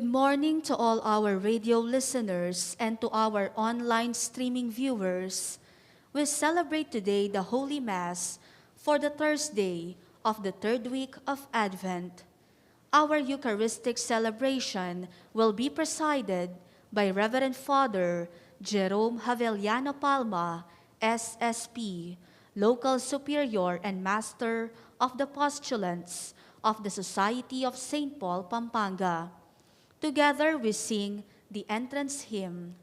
Good morning to all our radio listeners and to our online streaming viewers. We celebrate today the Holy Mass for the Thursday of the third week of Advent. Our Eucharistic celebration will be presided by Reverend Father Jerome Javellana Palma, SSP, Local Superior and Master of the Postulants of the Society of St. Paul, Pampanga. Together we sing the entrance hymn.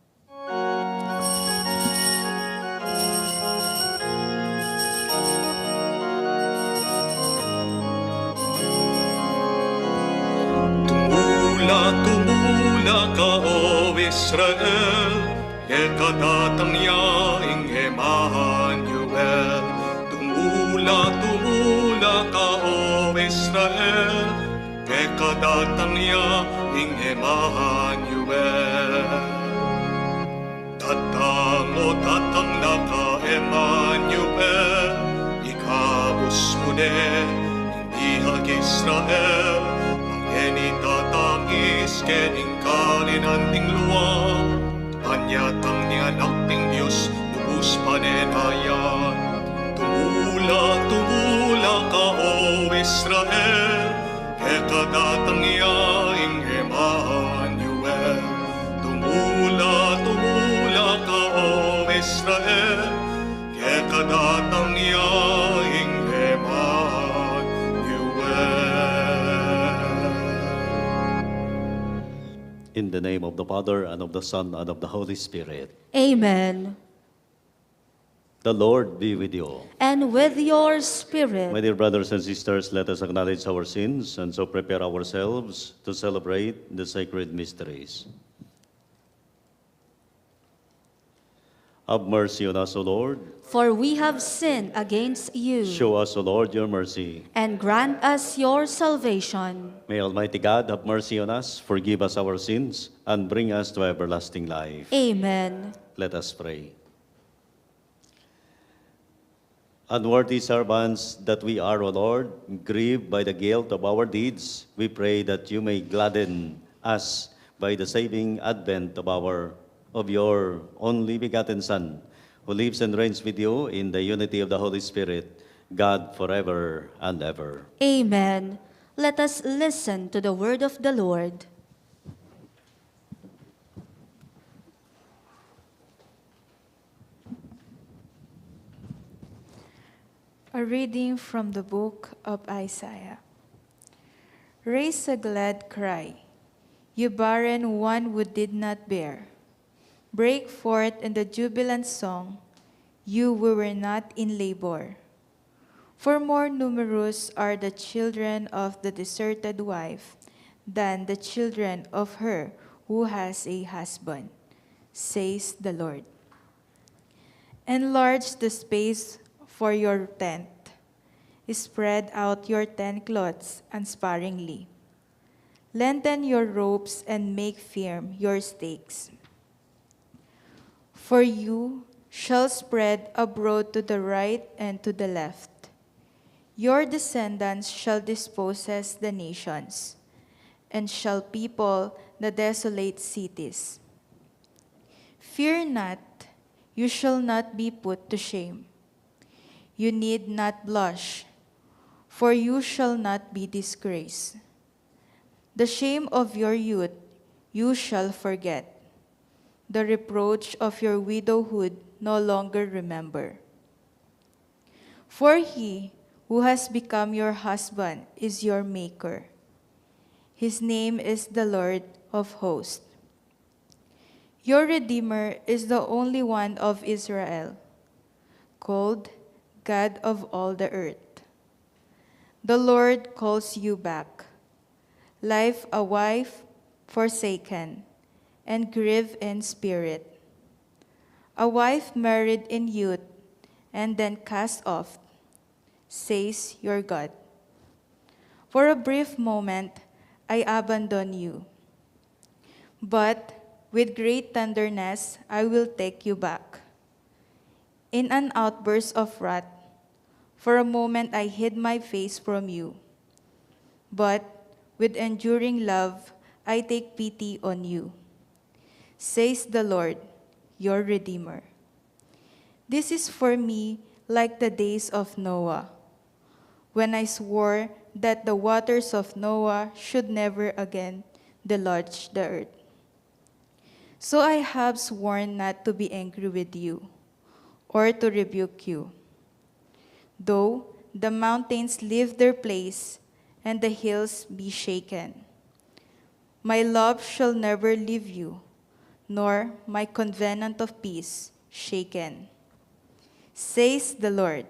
Tumula ka, O Israel, kadatang yaing Emmanuel. Tumula ka, O Israel, kadatang yaing Emmanuel. Tatang na ka, Emmanuel, ikabos mo hindi Israel, Keni tatangis, kening kalinanting luwang, anyatang ni anak ting Diyos, lubos panenayan. Tumula ka, O Israel, kadatang yaing Emmanuel. Tumula ka, O Israel, kadatang yaing In the name of the Father, and of the Son, and of the Holy Spirit. Amen. The Lord be with you. And with your spirit. My dear brothers and sisters, let us acknowledge our sins and so prepare ourselves to celebrate the sacred mysteries. Have mercy on us, O Lord. For we have sinned against you. Show us, O Lord, your mercy. And grant us your salvation. May Almighty God have mercy on us, forgive us our sins, and bring us to everlasting life. Amen. Let us pray. Unworthy servants that we are, O Lord, grieved by the guilt of our deeds, we pray that you may gladden us by the saving advent of your only begotten Son, who lives and reigns with you in the unity of the Holy Spirit, God forever and ever. Amen. Let us listen to the word of the Lord. A reading from the book of Isaiah. Raise a glad cry, you barren one who did not bear. Break forth in the jubilant song, you who were not in labor. For more numerous are the children of the deserted wife than the children of her who has a husband, says the Lord. Enlarge the space for your tent. Spread out your tent cloths unsparingly. Lengthen your ropes and make firm your stakes. For you shall spread abroad to the right and to the left. Your descendants shall dispossess the nations, and shall people the desolate cities. Fear not, you shall not be put to shame. You need not blush, for you shall not be disgraced. The shame of your youth you shall forget. The reproach of your widowhood no longer remember. For he who has become your husband is your maker. His name is the Lord of hosts. Your Redeemer is the only one of Israel, called God of all the earth. The Lord calls you back, life a wife forsaken, and grieve in spirit. A wife married in youth and then cast off, says your God. For a brief moment I abandon you, but with great tenderness I will take you back. In an outburst of wrath, for a moment I hid my face from you, but with enduring love I take pity on you, says the Lord, your Redeemer. This is for me like the days of Noah, when I swore that the waters of Noah should never again deluge the earth. So I have sworn not to be angry with you or to rebuke you. Though the mountains leave their place and the hills be shaken, my love shall never leave you, nor my covenant of peace shaken, says the Lord,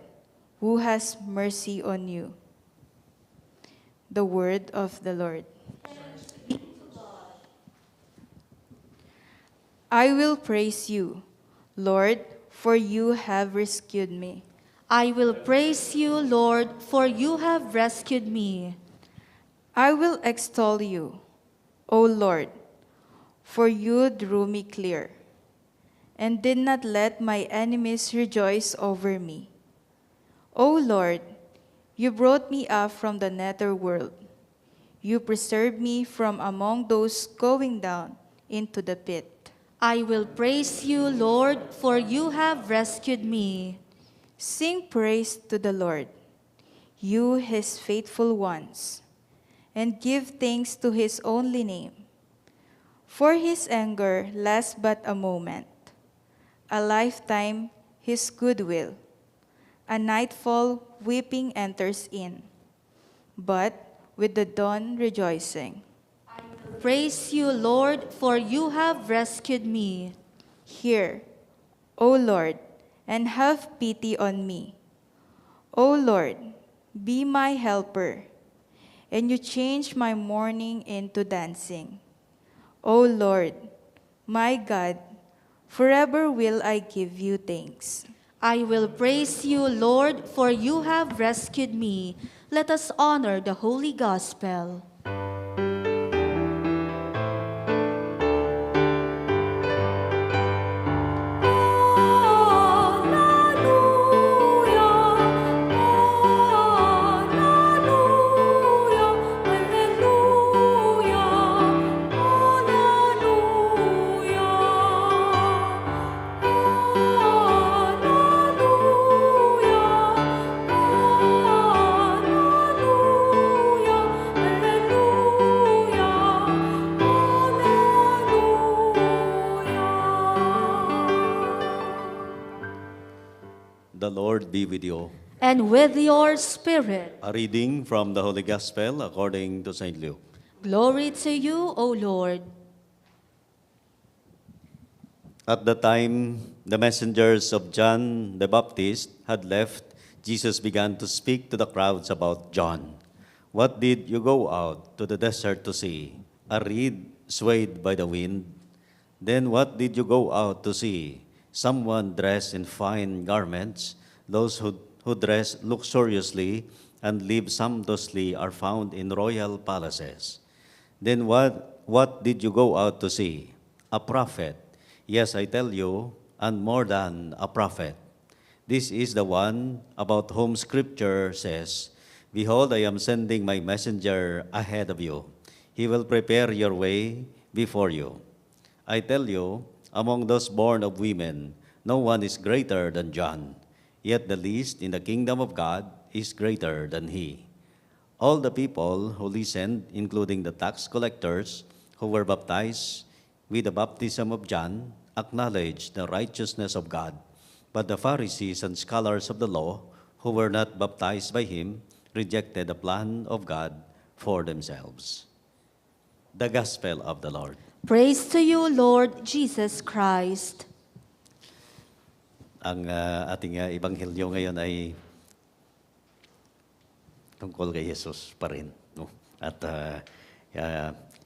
who has mercy on you. The word of the Lord. I will praise you, Lord, for you have rescued me. I will praise you, Lord, for you have rescued me. I will extol you, O Lord, for you drew me clear, and did not let my enemies rejoice over me. O Lord, you brought me up from the nether world. You preserved me from among those going down into the pit. I will praise you, Lord, for you have rescued me. Sing praise to the Lord, you his faithful ones, and give thanks to his only name. For his anger lasts but a moment, a lifetime his goodwill. A nightfall weeping enters in, but with the dawn rejoicing. Praise you, Lord, for you have rescued me. Hear, O Lord, and have pity on me. O Lord, be my helper, and you change my mourning into dancing. O Lord, my God, forever will I give you thanks. I will praise you, Lord, for you have rescued me. Let us honor the Holy Gospel. The Lord be with you. And with your spirit, A reading from the Holy Gospel according to St. Luke. glory to you, O Lord. At the time the messengers of John the Baptist had left, Jesus began to speak to the crowds about John. What did you go out to the desert to see? A reed swayed by the wind? Then what did you go out to see? Someone dressed in fine garments? Those who dress luxuriously and live sumptuously are found in royal palaces. Then what did you go out to see? A prophet. Yes, I tell you, and more than a prophet. This is the one about whom Scripture says, Behold, I am sending my messenger ahead of you. He will prepare your way before you. I tell you, among those born of women, no one is greater than John. Yet the least in the kingdom of God is greater than he. All the people who listened, including the tax collectors who were baptized with the baptism of John, acknowledged the righteousness of God. But the Pharisees and scholars of the law, who were not baptized by him, rejected the plan of God for themselves. The Gospel of the Lord. Praise to you, Lord Jesus Christ. Ang ating ebanghelyo ngayon ay tungkol kay Jesus pa rin. No? At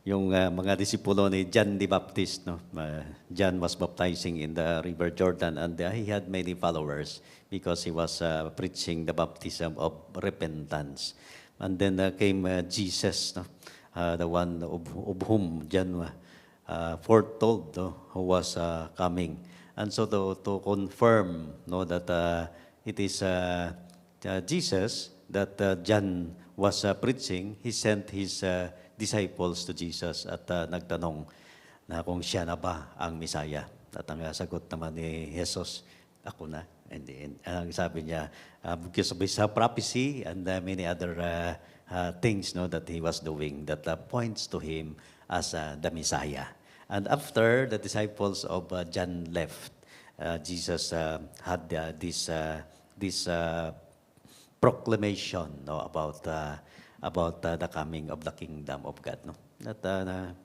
yung mga disipulo ni John the Baptist, no? John was baptizing in the River Jordan, and he had many followers because he was preaching the baptism of repentance. And then came Jesus, no? The one of whom John foretold, no? Who was coming. And so to confirm, no, that it is Jesus that John was preaching, he sent his disciples to Jesus at nagtanong na kung siya na ba ang Messiah. At ang sagot naman ni Jesus, ako na. And ang sabi niya, because of his prophecy and many other things that he was doing that points to him as the Messiah. And after the disciples of John left, Jesus had this proclamation about the coming of the kingdom of God. No? At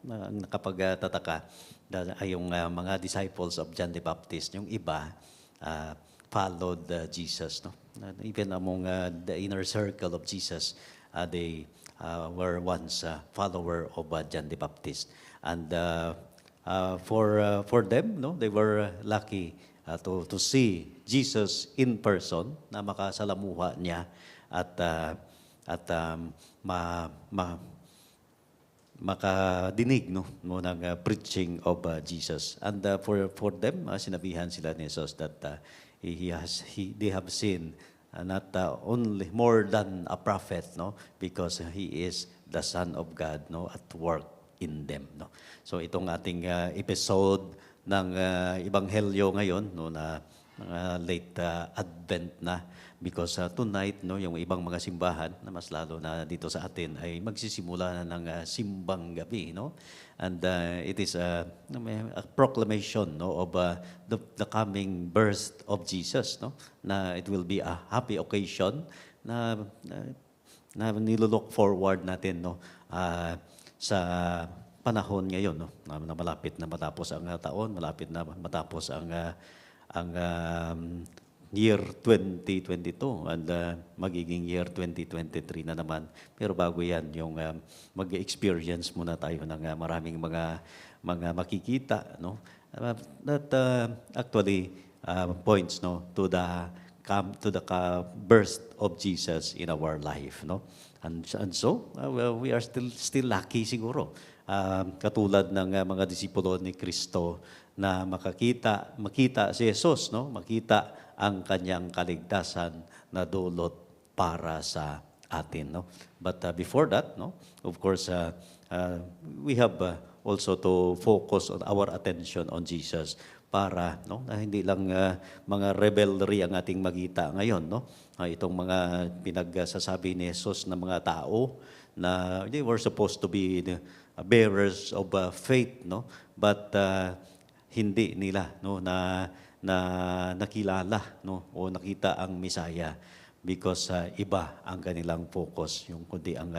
nakapagtataka ay yung mga disciples of John the Baptist, yung iba followed Jesus. No? Even among the inner circle of Jesus, they were once follower of John the Baptist. And for them, no, they were lucky to see Jesus in person, na makasalamuha niya at makadinig ng preaching of Jesus. And for them, sinabihan sila ni Jesus that they have seen not only more than a prophet, no, because he is the Son of God, no, at work in them, no. So itong ating episode ng Ebanghelyo ngayon, no, na late Advent na, because tonight, no, yung ibang mga simbahan na mas lalo na dito sa atin ay magsisimula na ng simbang gabi, no. And it is a proclamation, no, of the coming birth of Jesus, no, na it will be a happy occasion na nilook forward natin, no, sa panahon ngayon, no, na malapit na matapos ang taon, malapit na matapos ang year 2022 and magiging year 2023 na naman. Pero bago yan, yung mag-experience muna tayo ng maraming mga makikita, no, that actually points, no, to the birth of Jesus in our life, no. And so we are still lucky siguro, katulad ng mga disipulo ni Kristo na makita si Jesus, no, makita ang kanyang kaligtasan na dulot para sa atin, no. But before that, no, of course, we have also to focus on our attention on Jesus para, no, na hindi lang mga rebelry ang ating magita ngayon, no. Itong mga pinagsasabi ni Jesus na mga tao na they were supposed to be the bearers of faith, no, but hindi nila, no, na nakilala, no, o nakita ang Messiah because iba ang kanilang focus, yung kundi ang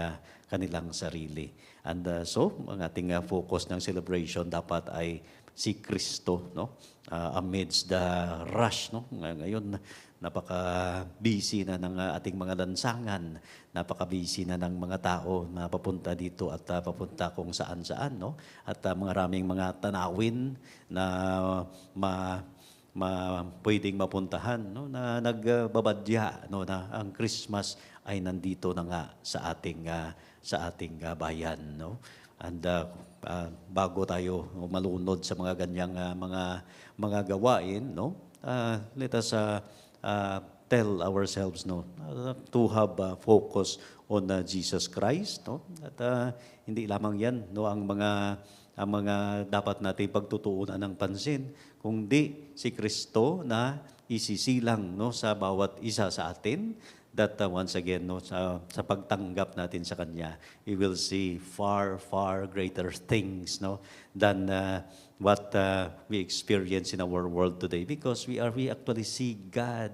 kanilang sarili. And so ang ating focus ng celebration dapat ay si Kristo, no, amidst the rush, no. Ngayon napaka-busy na ng ating mga lansangan, napaka-busy na ng mga tao na papunta dito at papunta kung saan-saan, no. At maraming mga tanawin na pwedeng mapuntahan, no, na nagbabadya, no, na ang Christmas ay nandito na nga sa ating bayan, no. And bago tayo malunod sa mga ganyang mga gawain, no, let us tell ourselves, no, to have focus on Jesus Christ, no. At hindi lamang yan, no, ang mga dapat natin pagtutuunan ng pansin, kundi si Kristo na isisilang, no, sa bawat isa sa atin, that once again, no, sa pagtanggap natin sa Kanya, we will see far, far greater things, no, than what we experience in our world today, because we actually see God,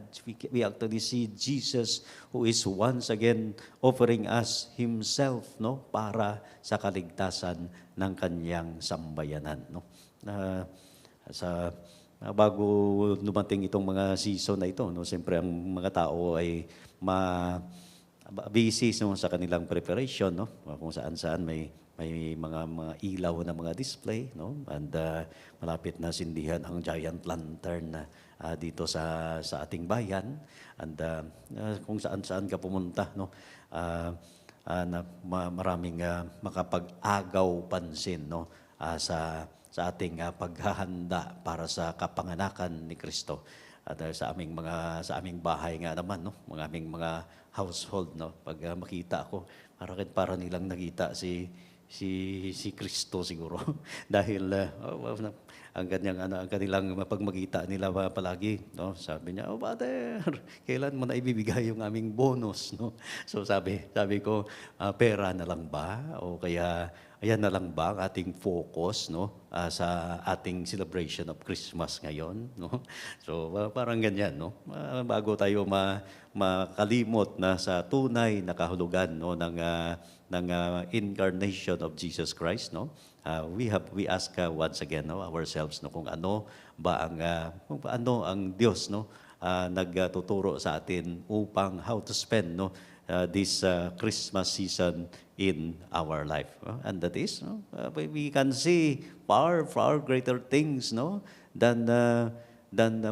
we actually see Jesus, who is once again offering us Himself, no, para sa kaligtasan ng Kanyang sambayanan, no. Bago dumating itong mga season na ito, no, siyempre ang mga tao ay busy, no, sa kanilang preparation, no, kung saan-saan may mga ilaw na mga display, no, and malapit na sindihan ang giant lantern na dito sa ating bayan, and kung saan-saan ka pumunta, no, na maraming makapag-agaw pansin, no, sa ating paghahanda para sa kapanganakan ni Kristo. At sa aming bahay nga naman, no, aming mga household, no, pag makita ako, para nilang nakita si si Kristo siguro. Dahil ang kanilang mapagmakita nila palagi, no? Sabi niya, "Oh, Father, kailan mo na ibibigay yung aming bonus?" No? So sabi ko, pera na lang ba? O kaya ayan na lang ba ang ating focus, no? Sa ating celebration of Christmas ngayon, no? So parang ganyan, no? Bago tayo makalimot na sa tunay na kahulugan, no, ng incarnation of Jesus Christ, no? We ask once again, no, ourselves, no, kung ano ang Diyos, no, nagtuturo sa atin upang how to spend, no, this Christmas season in our life, no? And that is, no, we can see far greater things, no, than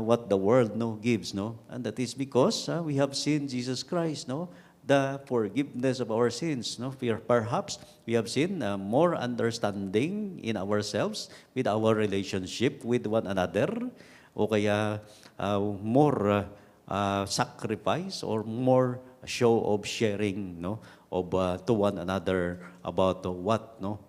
what the world, no, gives, no, and that is because we have seen Jesus Christ, no, the forgiveness of our sins, no. Perhaps we have seen more understanding in ourselves with our relationship with one another, o kaya more sacrifice or more show of sharing, no, of to one another about what, no,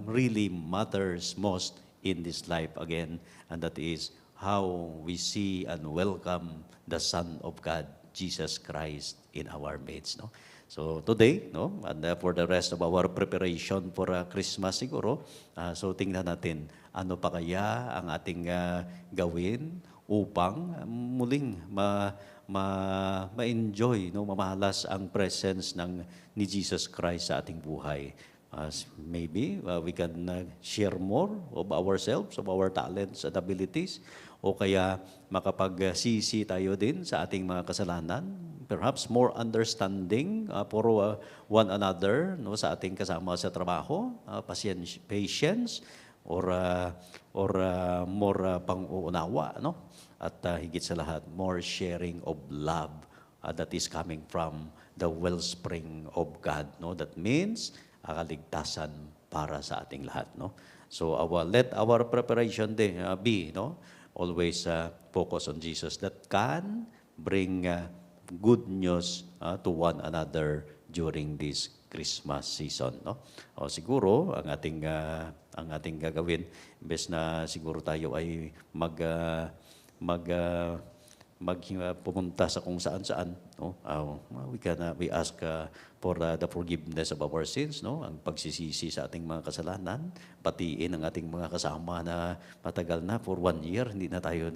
really matters most in this life again, and that is how we see and welcome the Son of God, Jesus Christ, in our midst, no. So today, no, and for the rest of our preparation for Christmas siguro, so tingnan natin ano pa kaya ang ating gawin upang muling ma-enjoy, no, mamahalas ang presence ni Jesus Christ sa ating buhay. Maybe we can share more of ourselves, of our talents and abilities, o kaya makapagsisi tayo din sa ating mga kasalanan, perhaps more understanding for one another, no, sa ating kasama sa trabaho, patience, or more pang-uunawa, no, at higit sa lahat, more sharing of love that is coming from the wellspring of God, no. That means kaligtasan para sa ating lahat, no. So let our preparation be, no, always focus on Jesus that can bring good news to one another during this Christmas season, no. O siguro ang ating gagawin, imbes na siguro tayo ay pumunta sa kung saan-saan, no? We ask for the forgiveness of our sins, no? Ang pagsisisi sa ating mga kasalanan, patiin ang ating mga kasama na matagal na for 1 year hindi na tayo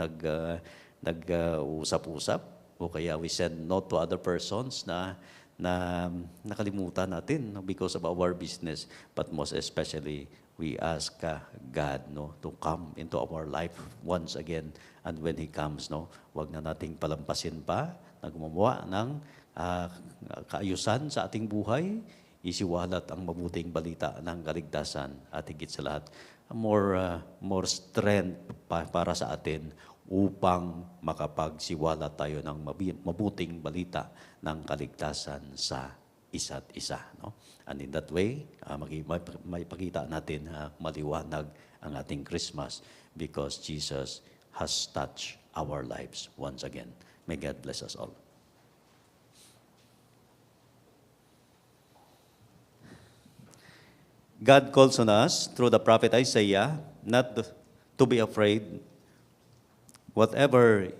nag-usap-usap, o kaya we send note to other persons na nakalimutan natin, no, because of our business, but most especially we ask God, no, to come into our life once again. And when He comes, no, wag na nating palampasin pa, gumawa ng kaayusan sa ating buhay, isiwalat ang mabuting balita ng kaligtasan, at higit sa lahat, more strength para sa atin upang makapagsiwalat tayo ng mabuting balita ng kaligtasan sa isa't isa, no? And in that way, may pakita natin maliwanag ang ating Christmas because Jesus has touched our lives once again. May God bless us all. God calls on us through the prophet Isaiah not to be afraid. Whatever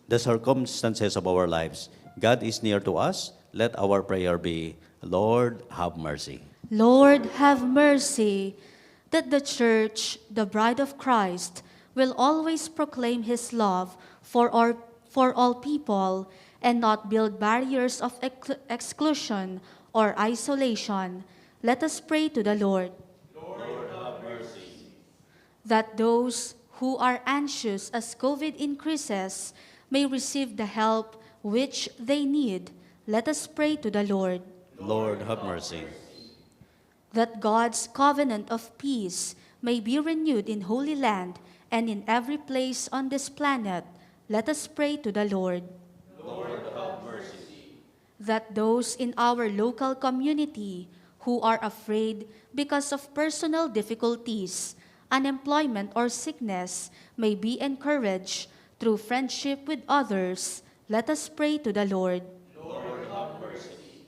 the circumstances of our lives, God is near to us. Let our prayer be, Lord, have mercy. Lord, have mercy, that the church, the bride of Christ, will always proclaim His love for all people and not build barriers of exclusion or isolation. Let us pray to the Lord. Lord, have mercy. That those who are anxious as COVID increases may receive the help which they need. Let us pray to the Lord. Lord, have mercy. That God's covenant of peace may be renewed in Holy Land and in every place on this planet. Let us pray to the Lord. Lord, have mercy. That those in our local community who are afraid because of personal difficulties, unemployment, or sickness may be encouraged through friendship with others. Let us pray to the Lord. Lord, have mercy.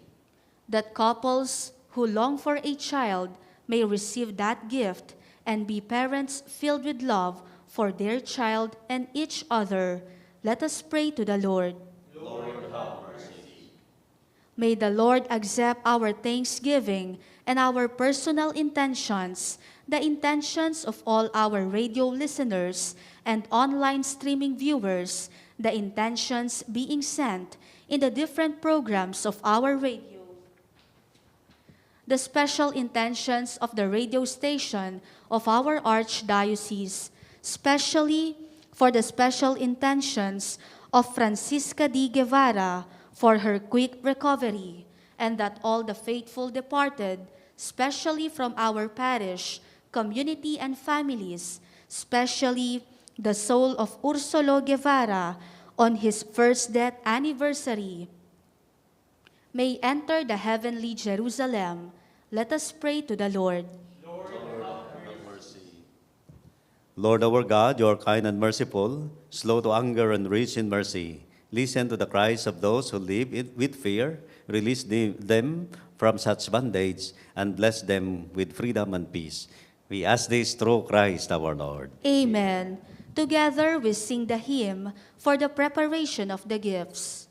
That couples who long for a child may receive that gift and be parents filled with love for their child and each other. Let us pray to the Lord. May the Lord accept our thanksgiving and our personal intentions, the intentions of all our radio listeners and online streaming viewers, the intentions being sent in the different programs of our radio, the special intentions of the radio station of our Archdiocese, especially for the special intentions of Francisca D. Guevara, for her quick recovery, and that all the faithful departed, especially from our parish, community, and families, especially the soul of Ursulo Guevara on his first death anniversary, may enter the heavenly Jerusalem. Let us pray to the Lord. Lord our God, you are kind and merciful, slow to anger and rich in mercy. Listen to the cries of those who live with fear. Release them from such bondage and bless them with freedom and peace. We ask this through Christ our Lord. Amen. Together we sing the hymn for the preparation of the gifts.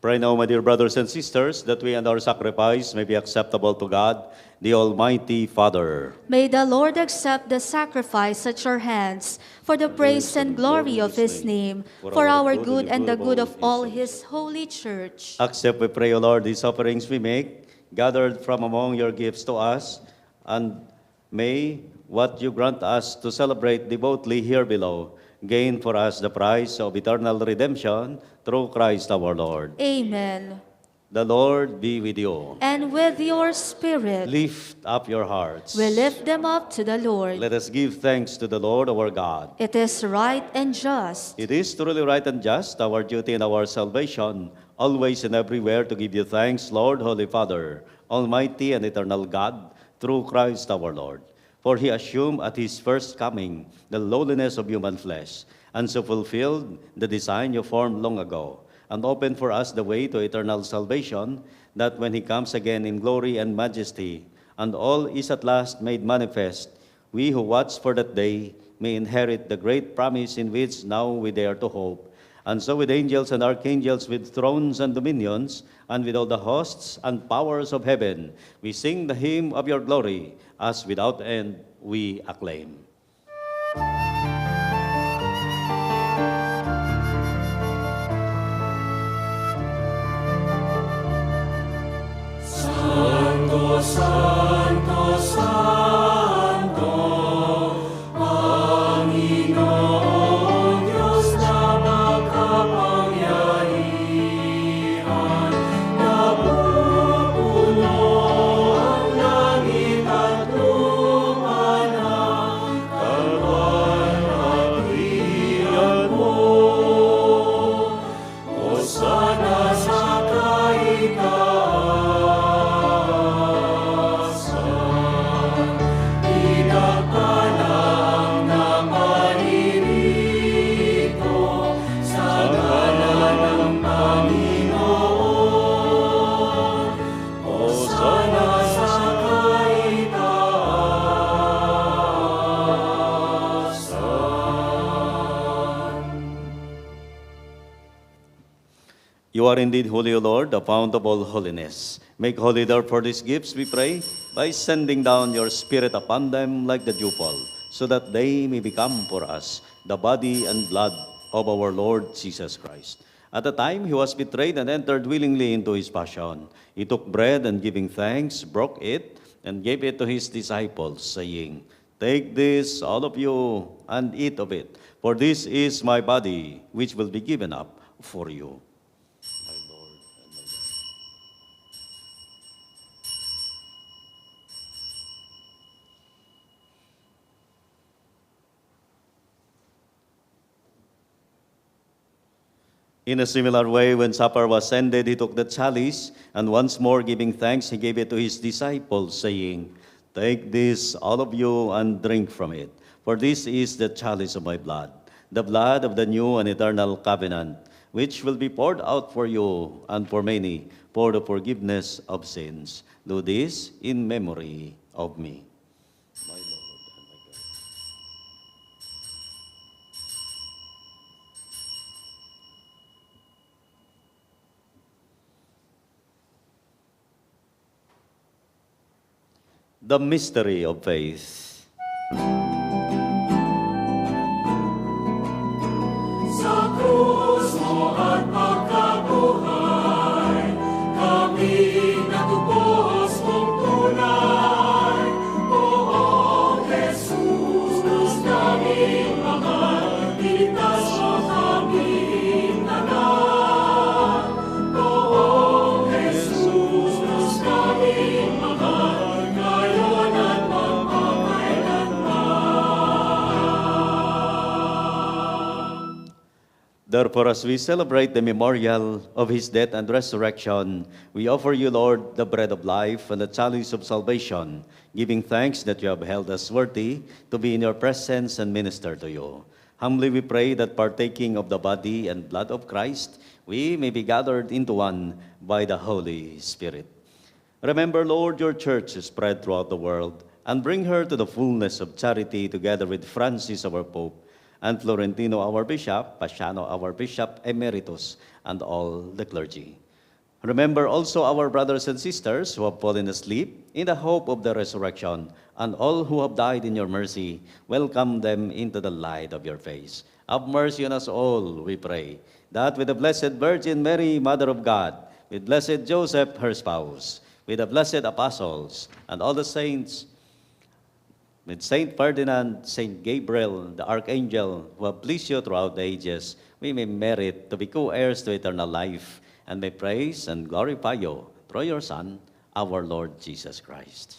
Pray now, my dear brothers and sisters, that we and our sacrifice may be acceptable to God, the Almighty Father. May the Lord accept the sacrifice at your hands for the praise and glory of his name, for our good and the good of all his holy church. Accept, we pray, O Lord, these offerings we make, gathered from among your gifts to us, and may what you grant us to celebrate devoutly here below gain for us the prize of eternal redemption through Christ our Lord. Amen. The Lord be with you. And with your spirit, Lift up your hearts. we lift them up to the Lord. Let us give thanks to the Lord our God. It is right and just. It is truly right and just, our duty and our salvation, always and everywhere to give you thanks, Lord, Holy Father, Almighty and eternal God, through Christ our Lord. For he assumed at his first coming the lowliness of human flesh, and so fulfilled the design you formed long ago, and opened for us the way to eternal salvation, that when he comes again in glory and majesty, and all is at last made manifest, we who watch for that day may inherit the great promise in which now we dare to hope. And so with angels and archangels, with thrones and dominions, and with all the hosts and powers of heaven, we sing the hymn of your glory, as without end we acclaim. Santo, Santo, Santo, Panginoon Diyos na makapangyarihan, napupuno ang langit at lupa ng kalwalyo. You are indeed holy, O Lord, the fount of all holiness. Make holy therefore these gifts, we pray, by sending down your Spirit upon them like the dewfall, so that they may become for us the body and blood of our Lord Jesus Christ. At the time he was betrayed and entered willingly into his passion, he took bread and giving thanks, broke it, and gave it to his disciples, saying, Take this, all of you, and eat of it, for this is my body, which will be given up for you. My Lord and my God. In a similar way, when supper was ended, he took the chalice, and once more giving thanks, he gave it to his disciples, saying, Take this, all of you, and drink from it, for this is the chalice of my blood, the blood of the new and eternal covenant, which will be poured out for you and for many for the forgiveness of sins. Do this in memory of me. My Lord and my God. The mystery of faith. Sa krus mo at pagkabuhay, kami natupos mong tunay. Poong Jesus, Diyos naming mahal, iligtas mo kaming lahat. Poong Jesus, Diyos naming mahal, ngayon at magpapakailanman. Therefore, as we celebrate the memorial of his death and resurrection, we offer you, Lord, the bread of life and the chalice of salvation, giving thanks that you have held us worthy to be in your presence and minister to you. Humbly we pray that partaking of the body and blood of Christ, we may be gathered into one by the Holy Spirit. Remember, Lord, your church is spread throughout the world, and bring her to the fullness of charity together with Francis, our Pope, and Florentino, our Bishop, Paciano, our Bishop Emeritus, and all the clergy. Remember also our brothers and sisters who have fallen asleep in the hope of the resurrection, and all who have died in your mercy. Welcome them into the light of your face. Have mercy on us all, we pray, that with the Blessed Virgin Mary, Mother of God, with Blessed Joseph, her spouse, with the blessed apostles, and all the saints, with Saint Ferdinand, Saint Gabriel, the Archangel, who have pleased you throughout the ages, we may merit to be co-heirs to eternal life, and may praise and glorify you through your Son, our Lord Jesus Christ.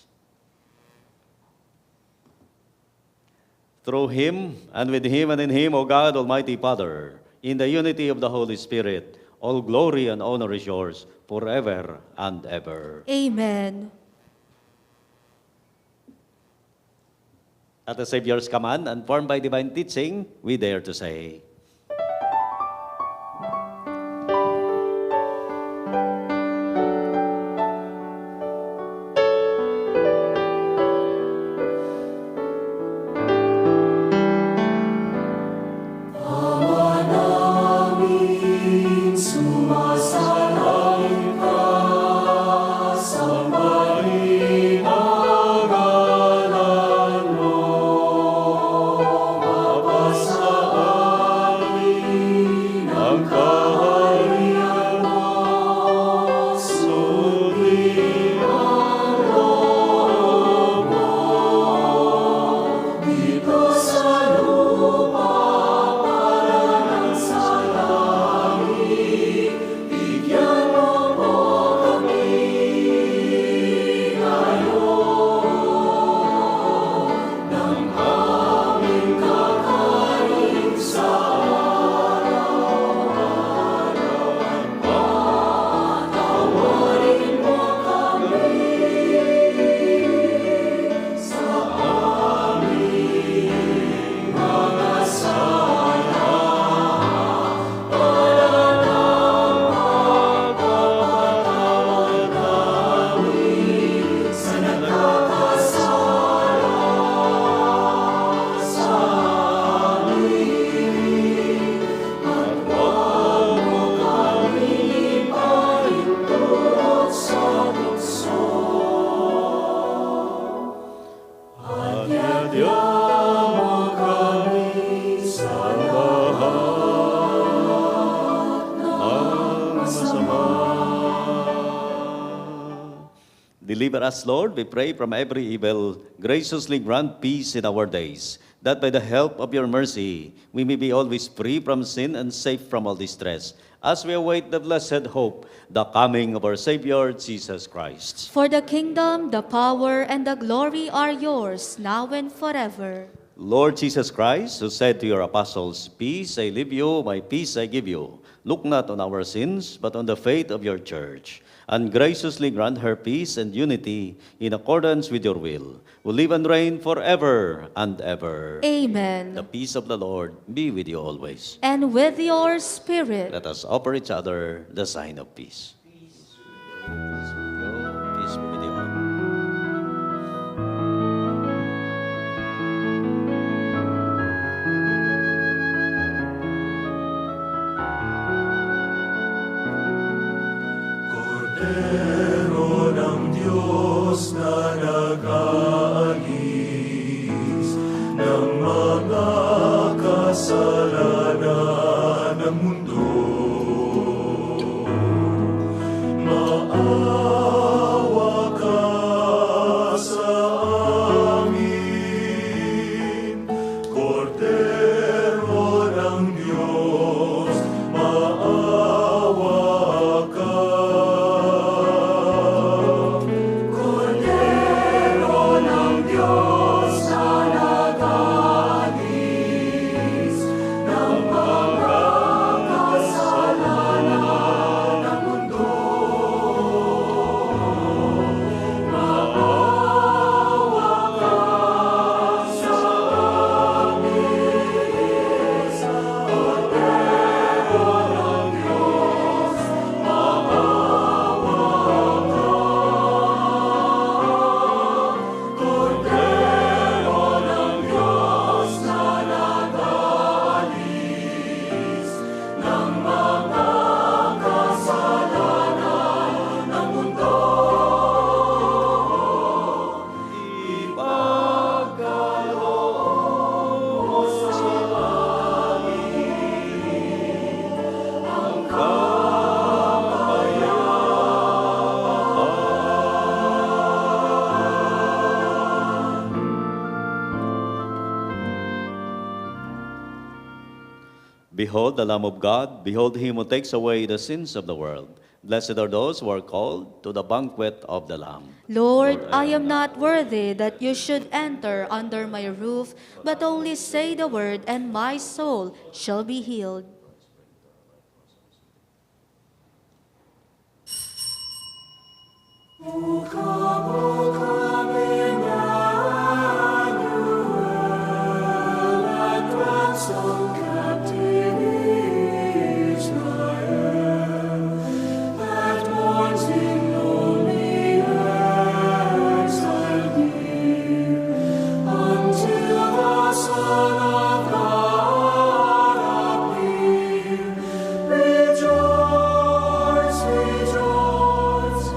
Through him, and with him, and in him, O God, Almighty Father, in the unity of the Holy Spirit, all glory and honor is yours forever and ever. Amen. At the Savior's command and formed by divine teaching, we dare to say, Sumasalangin ka, sambahin ang ngalan mo, mapasaan Deliver us, Lord, we pray, from every evil. Graciously grant peace in our days, that by the help of your mercy we may be always free from sin and safe from all distress, as we await the blessed hope, the coming of our Savior, Jesus Christ. For the kingdom, the power, and the glory are yours, now and forever. Lord Jesus Christ, who said to your apostles, "Peace I leave you, my peace I give you," look not on our sins, but on the faith of your church, and graciously grant her peace and unity in accordance with your will, who live and reign forever and ever. Amen. The peace of the Lord be with you always. And with your spirit. Let us offer each other the sign of peace. Peace with you. Peace be with you all. Cordero ng Diyos na nag-aalis ng mga kasalanan ng mundo. Maawa ka sa amin, Cordero ng Diyos, maawa ka. Cordero ng Diyos na nag-aalis ng mga kasalanan ng mundo. Maawa ka sa amin, Cordero ng Diyos, maawa ka. Cordero ng Diyos na nag-aalis ng mga kasalanan ng mundo. Ipagkaloob sa amin ang kapayapaan. Behold the Lamb of God, behold him who takes away the sins of the world. Blessed are those who are called to the banquet of the Lamb. Lord, I am not worthy that you should enter under my roof, but only say the word, and my soul shall be healed. O come, Emmanuel, and ransom captive Israel, that mourns in lonely exile near, until the Son of God appear. Rejoice, rejoice,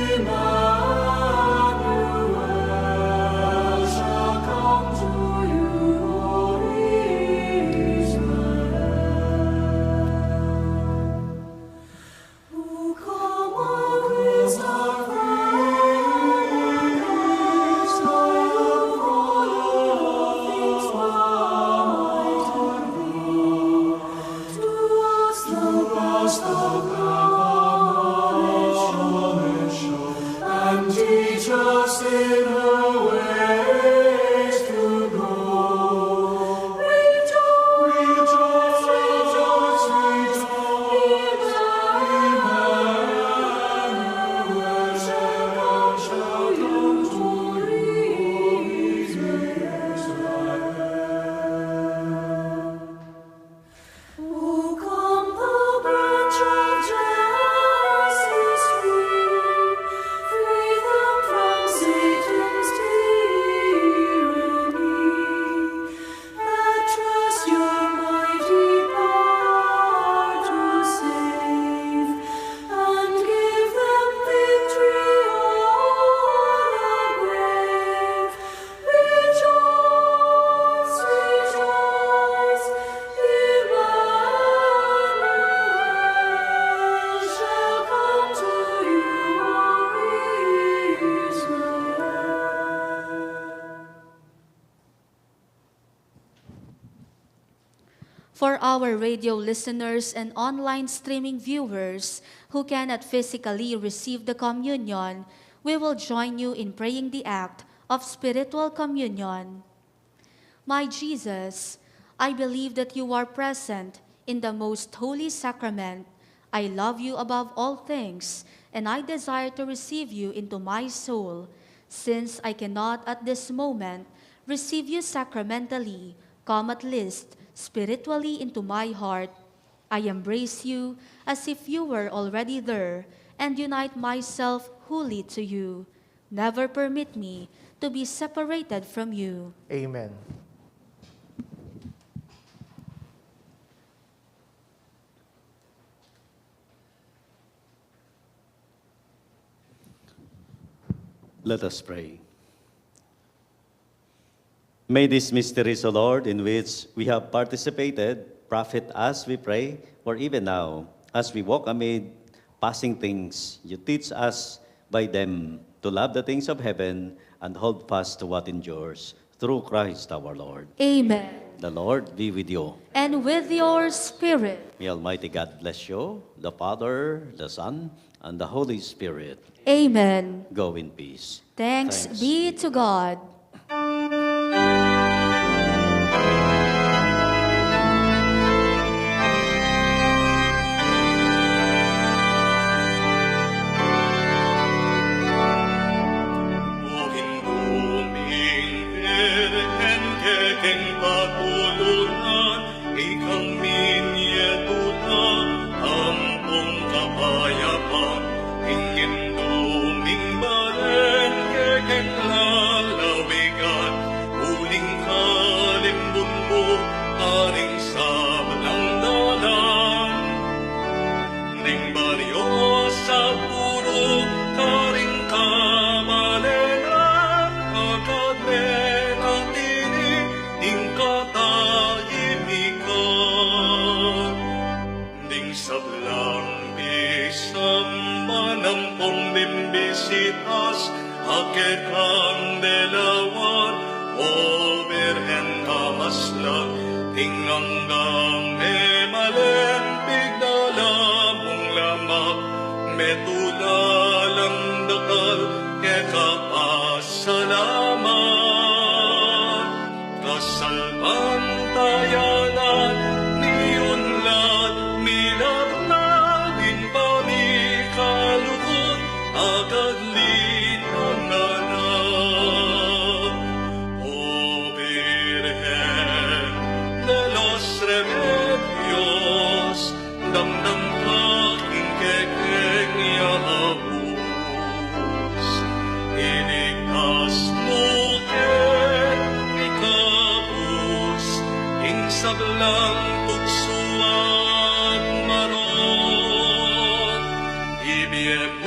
Emmanuel shall come to you, O Israel. O come, O Christ our praise, light of all things bright and pure. To us the knowledge show, and teach us in her ways to go. Rejoice, rejoice, rejoice, Emmanuel shall come to Israel. O come, the branch of For our radio listeners and online streaming viewers who cannot physically receive the communion, we will join you in praying the act of spiritual communion. My Jesus, I believe that you are present in the most holy sacrament. I love you above all things, and I desire to receive you into my soul. Since I cannot at this moment receive you sacramentally, come at least spiritually into my heart. I embrace you as if you were already there and unite myself wholly to you. Never permit me to be separated from you. Amen. Let us pray. May these mysteries, O Lord, in which we have participated, profit us, we pray, for even now, as we walk amid passing things, you teach us by them to love the things of heaven and hold fast to what endures, through Christ our Lord. Amen. The Lord be with you. And with your spirit. May Almighty God bless you, the Father, the Son, and the Holy Spirit. Amen. Go in peace. Thanks be to God. Hakit ang delawan, o Birhen kamasla, tinganggang emalen, bigdalamong lamak, metulalang dakal, kekapasalamat. Kasalpang tayanan, niyunlad, milagnaling pamikalukot, agad sablang tukso at marot, ibiyek